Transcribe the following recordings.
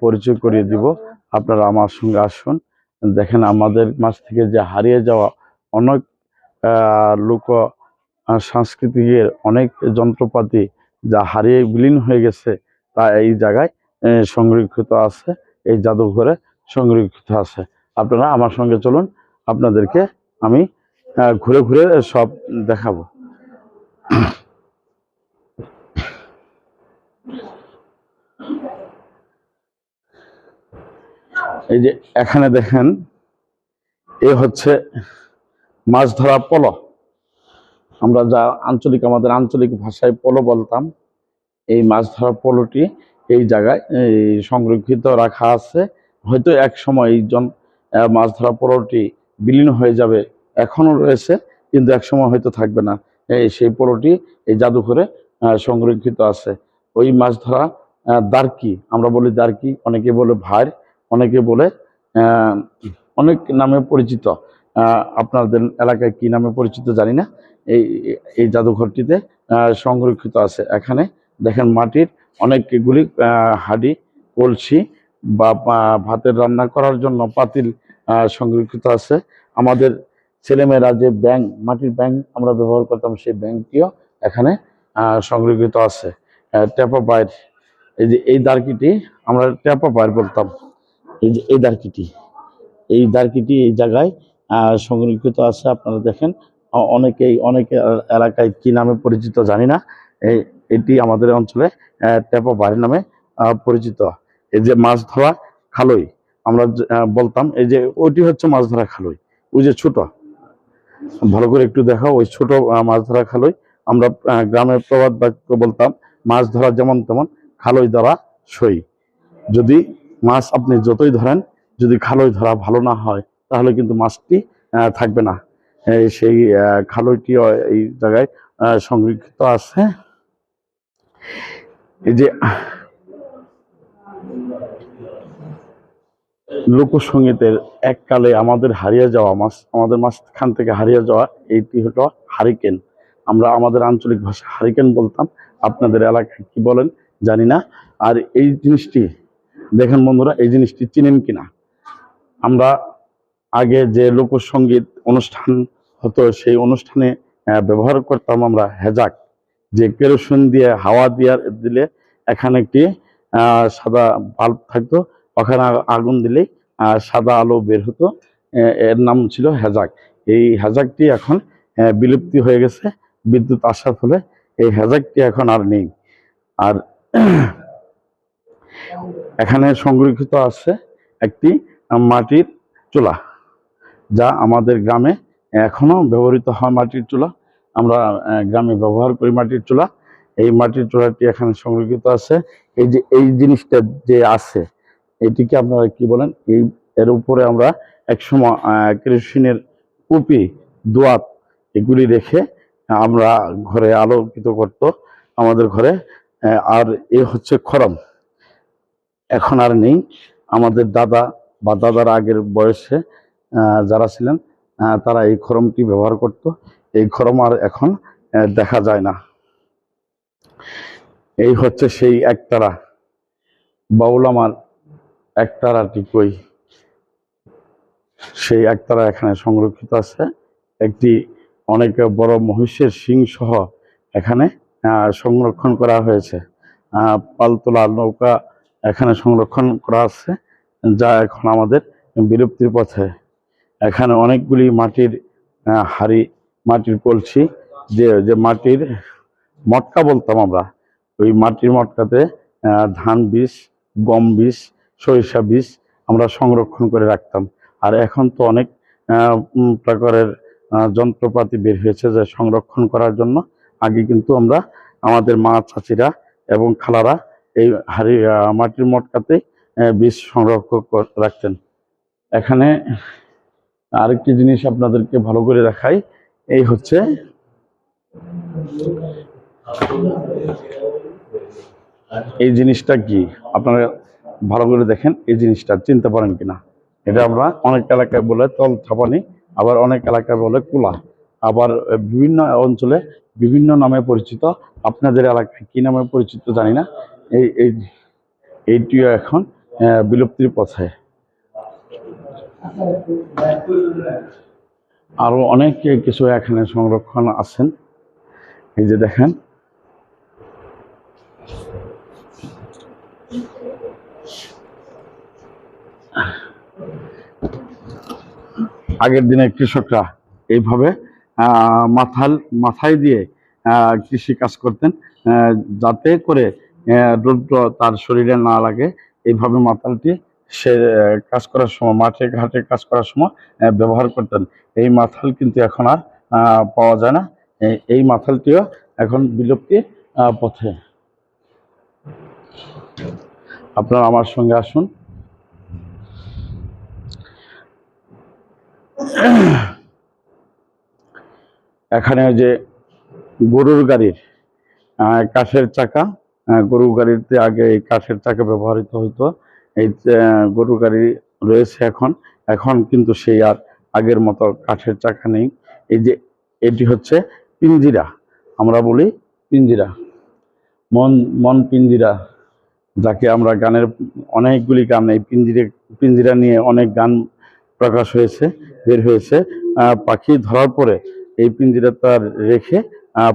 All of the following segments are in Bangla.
পরিচয় করিয়ে দিব। আপনারা আমার সঙ্গে আসুন, দেখেন আমাদের মাঝ থেকে যে হারিয়ে যাওয়া অনেক লোক সাংস্কৃতিকের অনেক যন্ত্রপাতি যা হারিয়ে বিলীন হয়ে গেছে, তা এই জায়গায় সংরক্ষিত আছে, এই জাদুঘরে সংরক্ষিত আছে। আপনারা আমার সঙ্গে চলুন, আপনাদেরকে আমি ঘুরে ঘুরে সব দেখাবো। এই যে এখানে দেখেন, এ হচ্ছে মাছ ধরা পলো। আমরা যা আমাদের আঞ্চলিক ভাষায় পলো বলতাম, এই মাছ ধরা পলোটি এই জায়গায় সংরক্ষিত রাখা আছে। হয়তো এক সময় এই মাছ ধরা পলোটি বিলীন হয়ে যাবে, এখনো রয়েছে, কিন্তু এক সময় হয়তো থাকবে না। সেই পলোটি এই জাদুঘরে সংরক্ষিত আছে। ওই মাছ ধরা দারকি, আমরা বলি দারকি, অনেকে বলে ভার, অনেকে বলে অনেক নামে পরিচিত। আপনাদের এলাকায় কি নামে পরিচিত জানি না। এই এই জাদুঘরটিতে সংরক্ষিত আছে। এখানে দেখেন মাটির অনেকগুলি হাঁড়ি, কলসি বা ভাতের রান্না করার জন্য পাতিল সংরক্ষিত আছে। আমাদের ছেলেমেয়েরা যে ব্যাং, মাটির ব্যাং আমরা ব্যবহার করতাম, সেই ব্যাংটিও এখানে সংরক্ষিত আছে। ট্যাপা বাইর, এই যে এই দারকিটি আমরা ট্যাপা বাইর বলতাম। এই যে এই দারকিটি, এই দারকিটি এই জায়গায় সংরক্ষিত আছে। আপনারা দেখেন, অনেকে এলাকায় কি নামে পরিচিত জানি না। এটি আমাদের অঞ্চলে ট্যাপা বাইর নামে পরিচিত। এই যে মাছ ধরা খালই আমরা বলতাম, এই যে ওইটি হচ্ছে মাছ ধরা খালই। ওই যে ছোট, ভালো করে একটু দেখাও, ওই ছোট মাছ ধরা খালই। আমরা গ্রামের প্রবাদ বাক্য বলতাম, মাছ ধরা যেমন তেমন, খালই ধরা সই। যদি মাছ আপনি যতই ধরেন, যদি খালই ধরা ভালো না হয়, তাহলে কিন্তু মাছটি থাকবে না। সেই খালইটি এই জায়গায় সংরক্ষিত আছে। এই যে লোকসঙ্গীতের এককালে আমাদের হারিয়ে যাওয়া মাছ, আমাদের মাঝখান থেকে হারিয়ে যাওয়া, এইটি হলো হারিকেন। আমরা আমাদের আঞ্চলিক ভাষা হারিকেন বলতাম, আপনাদের এলাকায় কি বলেন জানি না। আর এই জিনিসটি দেখেন বন্ধুরা, এই জিনিসটি চিনেন কিনা। আমরা আগে যে লোকসঙ্গীত অনুষ্ঠান হতো, সেই অনুষ্ঠানে ব্যবহার করতাম আমরা হেজাক, যে কেরোসিন দিয়ে হাওয়া দিলে এখানে একটি সাদা বাল্ব থাকতো, ওখানে আগুন দিলেই সাদা আলো বের হতো। এর নাম ছিল হেজাক। এই হেজাকটি এখন বিলুপ্তি হয়ে গেছে বিদ্যুৎ আসার ফলে। এই হেজাকটি এখন আর নেই। আর এখানে সংরক্ষিত আছে একটি মাটির চুলা, যা আমাদের গ্রামে এখনো ব্যবহৃত হয়। মাটির চুলা আমরা গ্রামে ব্যবহার করি, মাটির চুলা। এই মাটির চুলাটি এখানে সংরক্ষিত আছে। এই যে এই জিনিসটা যে আছে, এটিকে আপনারা কি বলেন? এর উপরে আমরা একসময় কেরোসিনের কুপি, দোয়াত এগুলি রেখে আমরা ঘরে আলোকিত করত আমাদের ঘরে। আর এ হচ্ছে খড়ম, এখন আর নেই। আমাদের দাদা বা দাদার আগের বয়সে যারা ছিলেন, তারা এই খড়মটি ব্যবহার করত। এই খড়ম আর এখন দেখা যায় না। এই হচ্ছে সেই একতারা, বাউল আমার একতারাটি কই, সেই একতারা এখানে সংরক্ষিত আছে। একটি অনেক বড় মহিষের শিং সহ এখানে সংরক্ষণ করা হয়েছে। পালতোলা নৌকা এখানে সংরক্ষণ করা আছে, যা এখন আমাদের বিলুপ্তির পথে। এখানে অনেকগুলি মাটির হাড়ি, মাটির কলসি, যে মাটির মটকা বলতাম আমরা, ওই মাটির মটকাতে ধান বীজ, গম বীজ, সরিষা বীজ আমরা সংরক্ষণ করে রাখতাম। আর এখন তো অনেক প্রকারের যন্ত্রপাতি বের হয়েছে যে সংরক্ষণ করার জন্য। আগে কিন্তু আমরা, আমাদের মা চাচিরা এবং খালারা এই মাটির মটকাতে বীজ সংরক্ষণ রাখতেন। এখানে আরেকটি জিনিস আপনাদেরকে ভালো করে দেখাই, এই হচ্ছে এই জিনিসটা কি, আপনারা ভালো করে দেখেন, এই জিনিসটা চিনতে পারেন কিনা। এটা আমরা অনেক এলাকায় বলে তল ছাপানি, আবার অনেক এলাকায় বলে কুলা, আবার বিভিন্ন অঞ্চলে বিভিন্ন নামে পরিচিত। আপনাদের এলাকায় কি নামে পরিচিত জানি না। এইটিও এখন বিলুপ্তির পথে। আরো অনেক কিছু এখানে সংরক্ষণ আছেন। এই যে দেখেন, আগের দিনে কৃষকরা এইভাবে মাথায় দিয়ে কৃষি কাজ করতেন, যাতে করে রৌদ্র তার শরীরে না লাগে। এইভাবে মাথালটি সে কাজ করার সময়, মাঠে ঘাটে কাজ করার সময় ব্যবহার করতেন। এই মাথাল কিন্তু এখন আর পাওয়া যায় না। এই মাথালটিও এখন বিলুপ্তির পথে। আপনারা আমার সঙ্গে আসুন। এখানে যে গরুর গাড়ির কাঠের চাকা, গরুর গাড়িতে আগে এই কাঠের চাকা ব্যবহৃত হতো। এই গরুর গাড়ি রয়েছে এখন, এখন কিন্তু সেই আর আগের মতো কাঠের চাকা নেই। এই যে এটি হচ্ছে পিঞ্জিরা, আমরা বলি পিঞ্জিরা, মন পিঞ্জিরা, যাকে আমরা গানের অনেকগুলি গান, এই পিঞ্জিরা নিয়ে অনেক গান প্রকাশ হয়েছে, বের হয়েছে। পাখি ধরার পরে এই পিঞ্জিরা তার রেখে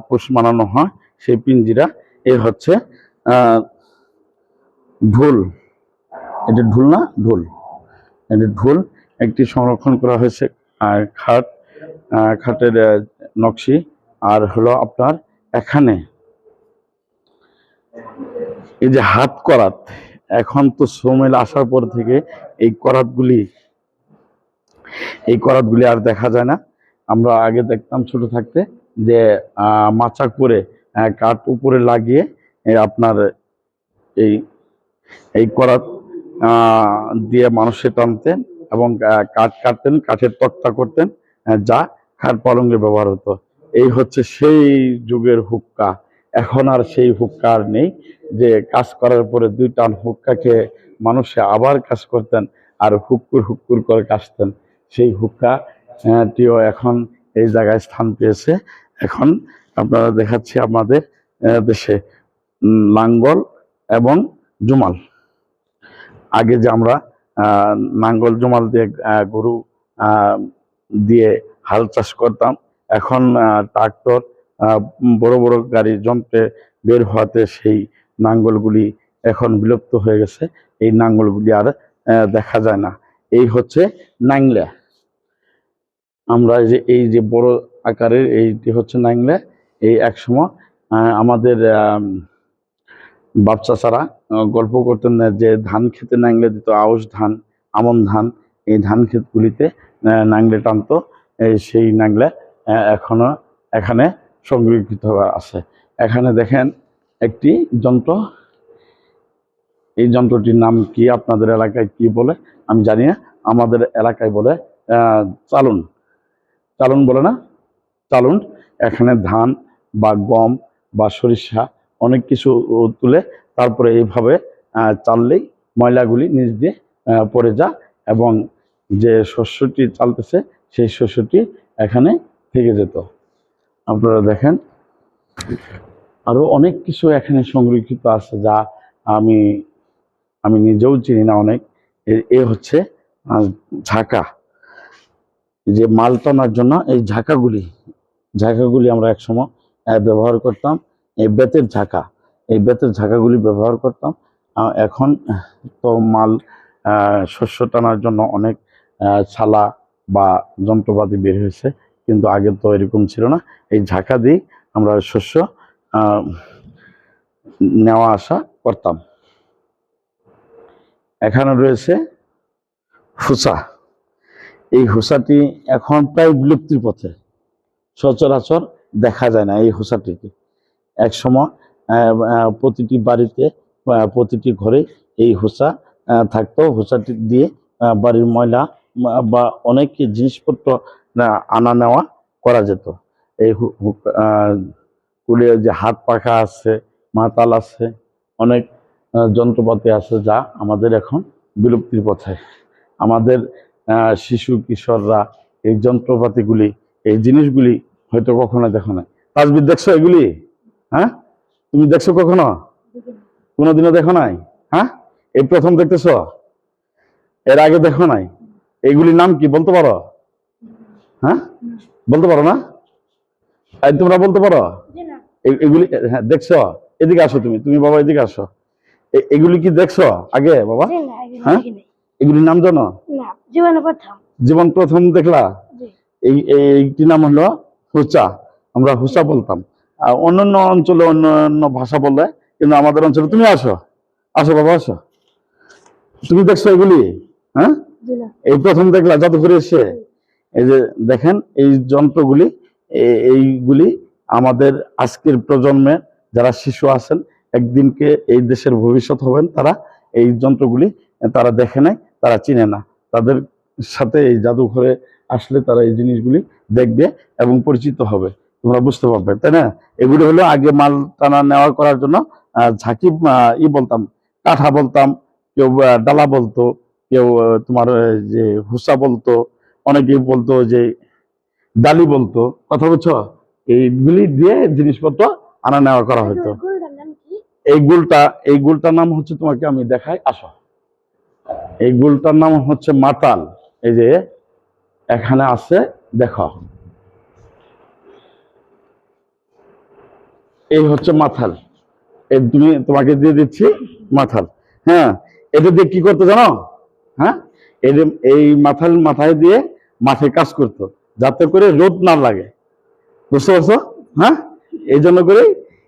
পোষ মানানো হয়, সেই পিঞ্জিরা। এ হচ্ছে ঢোল, এটা ঢোল না, ঢোল, এটা ঢোল একটি সংরক্ষণ করা হয়েছে। খাটের নকশি। আর হলো আপনার এখানে এই যে হাত করাত, এখন তো শ্রমিল আসার পর থেকে এই করাতগুলি আর দেখা যায় না। আমরা আগে দেখতাম ছোট থাকতে যে মাচা করে কাঠ উপরে লাগিয়ে আপনার এই করাত দিয়ে মানুষে টানতেন এবং কাঠ কাটতেন, কাঠের তক্তা করতেন, যা খাট পালঙ্গে ব্যবহার হতো। এই হচ্ছে সেই যুগের হুক্কা। এখন আর সেই হুক্কা আর নেই, যে কাজ করার পরে 2 টান হুক্কা খেয়ে মানুষে আবার কাজ করতেন আর হুক্কুর হুক্কুর করে কাশতেন। সেই হুক্কা টিও এখন এই জায়গায় স্থান পেয়েছে। এখন আপনারা দেখাচ্ছি আমাদের দেশে লাঙ্গল এবং জুমাল। আগে যে আমরা নাঙ্গল জুমাল দিয়ে গরু দিয়ে হাল চাষ করতাম, এখন ট্রাক্টর, বড় বড় গাড়ি যন্ত্রে বের হওয়াতে সেই নাঙ্গলগুলি এখন বিলুপ্ত হয়ে গেছে। এই নাঙ্গলগুলি আর দেখা যায় না। এই হচ্ছে নাংলা। আমরা এই যে বড় আকারের এইটি হচ্ছে নাংলা। এই একসময় আমাদের বাপ চাচারা গল্প করতেন যে ধান খেতে নাংলে দিত, আউশ ধান, আমন ধান, এই ধান ক্ষেতগুলিতে নাংলে টানতো। সেই নাংলে এখনো এখানে সংরক্ষিত আছে। এখানে দেখেন একটি যন্ত্র, এই যন্ত্রটির নাম কি, আপনাদের এলাকায় কি বলে আমি জানি না। আমাদের এলাকায় বলে চালুন, চালুন বলে না, চালুন। এখানে ধান বা গম বা সরিষা অনেক কিছু তুলে তারপরে এইভাবে চাললেই ময়লাগুলি নিচ দিয়ে পড়ে যায় এবং যে শস্যটি চালতেছে সেই শস্যটি এখানে থেকে যেত। আপনারা দেখেন আরো অনেক কিছু এখানে সংরক্ষিত আছে, যা আমি নিজেও চিনি না অনেক। এ হচ্ছে ঝাঁকা, যে মাল টানার জন্য এই ঝাঁকাগুলি আমরা একসময় ব্যবহার করতাম। এই বেতের ঝাঁকাগুলি ব্যবহার করতাম। এখন তো শস্য টানার জন্য অনেক ছালা বা যন্ত্রপাতি বের হয়েছে, কিন্তু আগে তো এরকম ছিল না। এই ঝাঁকা দিয়ে আমরা শস্য নেওয়া আসা করতাম। এখানে রয়েছে হুসা। এই হুসাটি এখন প্রায় বিলুপ্তির পথে, সচরাচর দেখা যায় না এই হুসাটিকে। এক সময় প্রতিটি বাড়িতে, প্রতিটি ঘরে এই হুসা থাকতো। হুসাটি দিয়ে বাড়ির ময়লা বা অনেক জিনিসপত্র আনা নেওয়া করা যেত। এই কুলিয়ে যে হাত পাখা আছে, মাতাল আছে, অনেক যন্ত্রপাতি আছে, যা আমাদের এখন বিলুপ্তির পথে। আমাদের শিশু কিশোররা এই যন্ত্রপাতিগুলি, এই জিনিসগুলি হয়তো কখনো দেখো না। তাজবির দেখছো এগুলি? হ্যাঁ, তুমি দেখছো কখনো? কোনোদিনও দেখো নাই? হ্যাঁ, এই প্রথম দেখতেছো? এর আগে দেখো নাই? এইগুলির নাম কি বলতে পারো? হ্যাঁ, বলতে পারো না? এই তোমরা বলতে পারো? এগুলি হ্যাঁ দেখছো? এদিকে আসো, তুমি তুমি বাবা এদিকে আসো। এগুলি কি দেখছো আগে বাবা? হ্যাঁ, এগুলির নাম জানো? জীবন প্রথম দেখলা? এইটি নাম হলো হুচা। আমরা হুচা বলতাম। আর অন্যান্য অঞ্চলে অন্যান্য ভাষা বললে, কিন্তু আমাদের অঞ্চলে তুমি আসো, আসো বাবা আসো। তুমি দেখছো এগুলি? হ্যাঁ, এই প্রথম দেখলা জাদুঘরে এসে? এই যে দেখেন এই যন্ত্রগুলি, এইগুলি আমাদের আজকের প্রজন্মে যারা শিশু আছেন, একদিনকে এই দেশের ভবিষ্যৎ হবেন, তারা এই যন্ত্রগুলি তারা দেখে নাই, তারা চিনে না। তাদের সাথে এই জাদুঘরে আসলে তারা এই জিনিসগুলি দেখবে এবং পরিচিত হবে, তোমরা বুঝতে পারবে, তাই না? এগুলি হলো আগে মাল টানা নেওয়া করার জন্য ঝাঁকি বলতাম, কাঠা বলতাম, কেউ ডালা বলতো, কেউ তোমার যে হুসা বলতো, অনেকেই বলতো যে ডালি বলতো, কথা বুঝছো? এইগুলি দিয়ে জিনিসপত্র আনা নেওয়া করা হতো। এই গুলটার নাম হচ্ছে, তোমাকে আমি দেখাই, আসো। এই গুলটার নাম হচ্ছে মাতাল। এই যে এখানে আছে, দেখো, এই হচ্ছে মাথাল। এই তোমাকে দিয়ে দিচ্ছি মাথাল। হ্যাঁ, এটা দিয়ে কি করতে জানো? হ্যাঁ, এই মাথায় দিয়ে মাঠে কাজ করতো, যাতে করে রোদ না লাগে, বুঝতে পারছো? হ্যাঁ, এই জন্য করে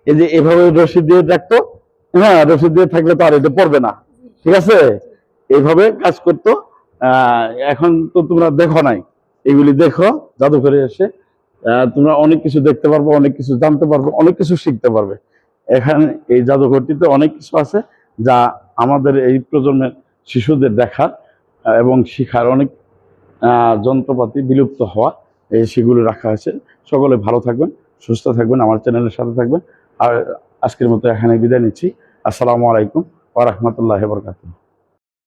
এই যে এভাবে রশি দিয়ে রাখতো। হ্যাঁ, রশি দিয়ে থাকলে তো আর এটা পড়বে না, ঠিক আছে? এইভাবে কাজ করতো। এখন তো তোমরা দেখো নাই, এগুলি দেখো জাদুঘরে এসে। তোমরা অনেক কিছু দেখতে পারবে, অনেক কিছু জানতে পারবে, অনেক কিছু শিখতে পারবে। এখানে এই জাদুঘরটিতে অনেক কিছু আছে যা আমাদের এই প্রজন্মের শিশুদের দেখার এবং শিখার। অনেক যন্ত্রপাতি বিলুপ্ত হওয়া, সেগুলো রাখা আছে। সকলে ভালো থাকবেন, সুস্থ থাকবেন, আমার চ্যানেলের সাথে থাকবেন। আর আজকের মতো এখানে বিদায় নিচ্ছি। আসসালামু আলাইকুম ওয়া রাহমাতুল্লাহি ওয়া বারাকাতুহু।